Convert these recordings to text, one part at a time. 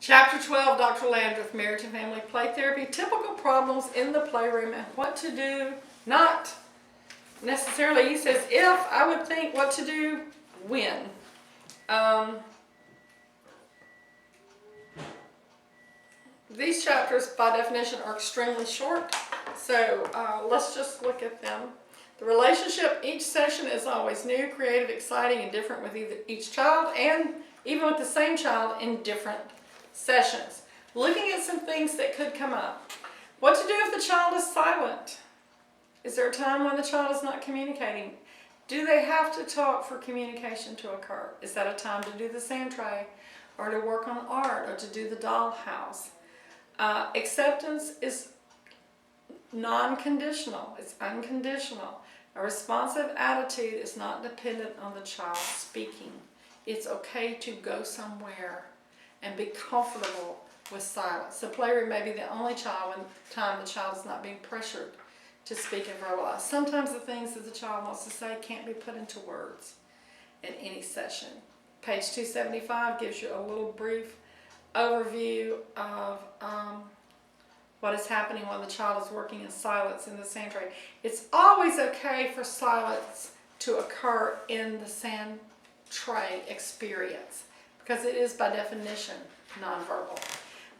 Chapter 12, Dr. Landreth, Marriage and Family Play Therapy, typical problems in the playroom and what to do, not necessarily, he says, if, I would think what to do, when. These chapters, by definition, are extremely short, so let's just look at them. The relationship, each session is always new, creative, exciting, and different with each child, and even with the same child in different sessions. Looking at some things that could come up. What to do if the child is silent? Is there a time when the child is not communicating? Do they have to talk for communication to occur? Is that a time to do the sand tray, or to work on art, or to do the dollhouse? Acceptance is non-conditional, it's unconditional. A responsive attitude is not dependent on the child speaking. It's okay to go somewhere and be comfortable with silence. The playroom may be the only time the child is not being pressured to speak and verbalize. Sometimes the things that the child wants to say can't be put into words in any session. Page 275 gives you a little brief overview of what is happening when the child is working in silence in the sand tray. It's always okay for silence to occur in the sand tray experience because it is by definition nonverbal.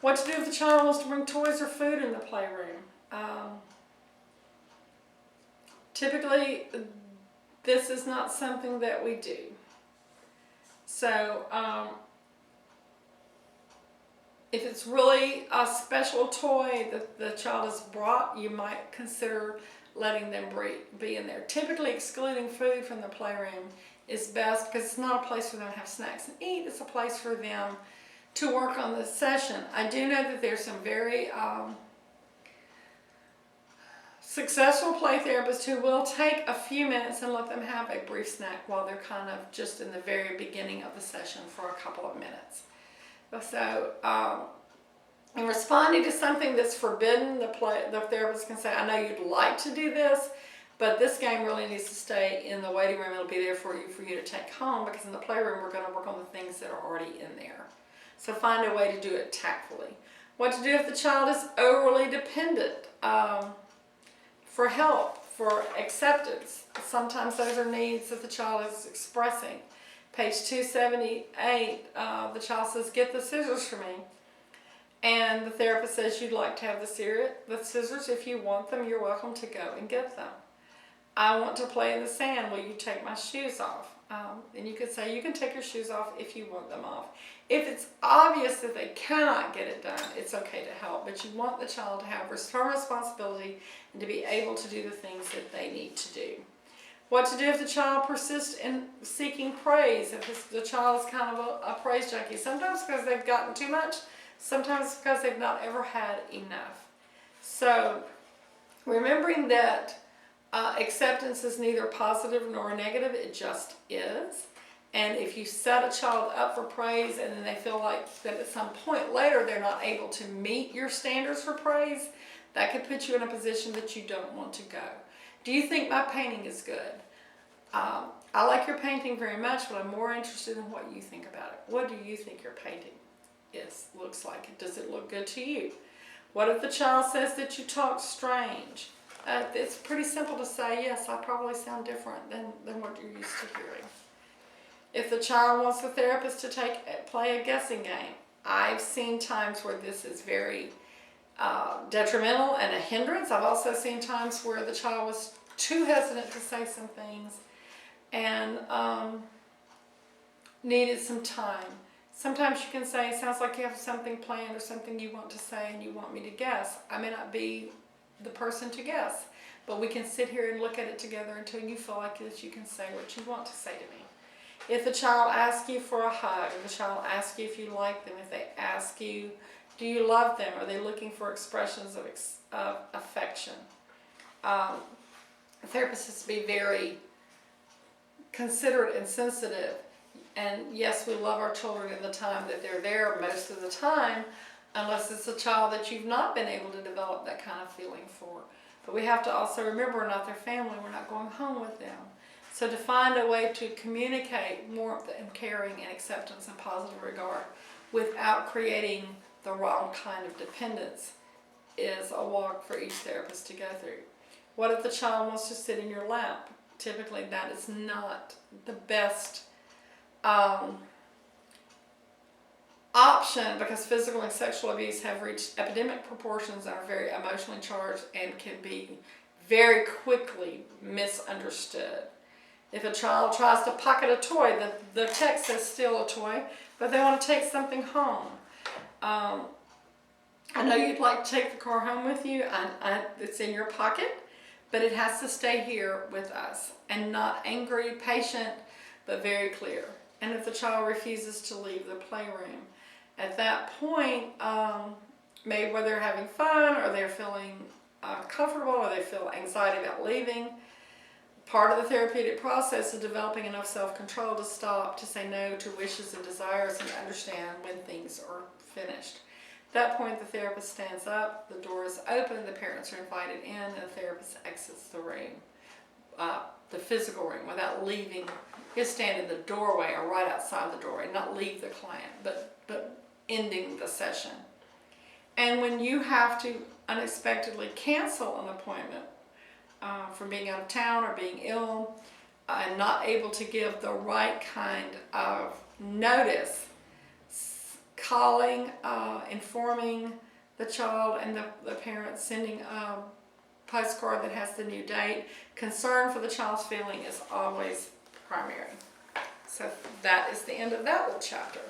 What to do if the child wants to bring toys or food in the playroom? Typically, this is not something that we do. So, if it's really a special toy that the child has brought, you might consider letting them be in there. Typically, excluding food from the playroom is best because it's not a place for them to have snacks and eat. It's a place for them to work on the session. I do know that there's some very successful play therapists who will take a few minutes and let them have a brief snack while they're kind of just in the very beginning of the session for a couple of minutes. So, in responding to something that's forbidden, the therapist can say, I know you'd like to do this, but this game really needs to stay in the waiting room. It'll be there for you to take home, because in the playroom we're going to work on the things that are already in there. So find a way to do it tactfully. What to do if the child is overly dependent for help, for acceptance. Sometimes those are needs that the child is expressing. Page 278, the child says, get the scissors for me. And the therapist says, you'd like to have the scissors. If you want them, you're welcome to go and get them. I want to play in the sand. Will you take my shoes off? And you could say, you can take your shoes off if you want them off. If it's obvious that they cannot get it done, it's okay to help. But you want the child to have some responsibility and to be able to do the things that they need to do. What to do if the child persists in seeking praise, if the child is kind of a praise junkie. Sometimes because they've gotten too much, sometimes because they've not ever had enough. So remembering that acceptance is neither positive nor negative, it just is. And if you set a child up for praise and then they feel like that at some point later they're not able to meet your standards for praise, that could put you in a position that you don't want to go. Do you think my painting is good? I like your painting very much, but I'm more interested in what you think about it. What do you think your painting looks like? Does it look good to you? What if the child says that you talk strange? It's pretty simple to say, yes, I probably sound different than what you're used to hearing. If the child wants the therapist to play a guessing game, I've seen times where this is very detrimental and a hindrance. I've also seen times where the child was too hesitant to say some things and needed some time. Sometimes you can say, it sounds like you have something planned or something you want to say and you want me to guess. I may not be the person to guess, but we can sit here and look at it together until you feel like that you can say what you want to say to me. If the child asks you for a hug, if the child asks you if you like them, if they ask you, do you love them? Are they looking for expressions of affection? The therapist has to be very considerate and sensitive. And yes, we love our children in the time that they're there most of the time, unless it's a child that you've not been able to develop that kind of feeling for. But we have to also remember we're not their family. We're not going home with them. So to find a way to communicate warmth and caring and acceptance and positive regard without creating the wrong kind of dependence is a walk for each therapist to go through. What if the child wants to sit in your lap? Typically that is not the best option, because physical and sexual abuse have reached epidemic proportions, are very emotionally charged, and can be very quickly misunderstood. If a child tries to pocket a toy, the text says still a toy, but they want to take something home. I know you'd like to take the car home with you. It's in your pocket, but it has to stay here with us, and not angry, patient, but very clear. And if the child refuses to leave the playroom, at that point, maybe whether they're having fun or they're feeling comfortable or they feel anxiety about leaving, part of the therapeutic process is developing enough self-control to stop, to say no to wishes and desires, and understand when things are finished. At that point, the therapist stands up, the door is open, the parents are invited in, and the therapist exits the room, the physical room, without leaving. You stand in the doorway or right outside the doorway, not leave the client, but ending the session. And when you have to unexpectedly cancel an appointment from being out of town or being ill and not able to give the right kind of notice, calling, informing the child and the parents, sending a postcard that has the new date, concern for the child's feeling is always primary. So that is the end of that little chapter.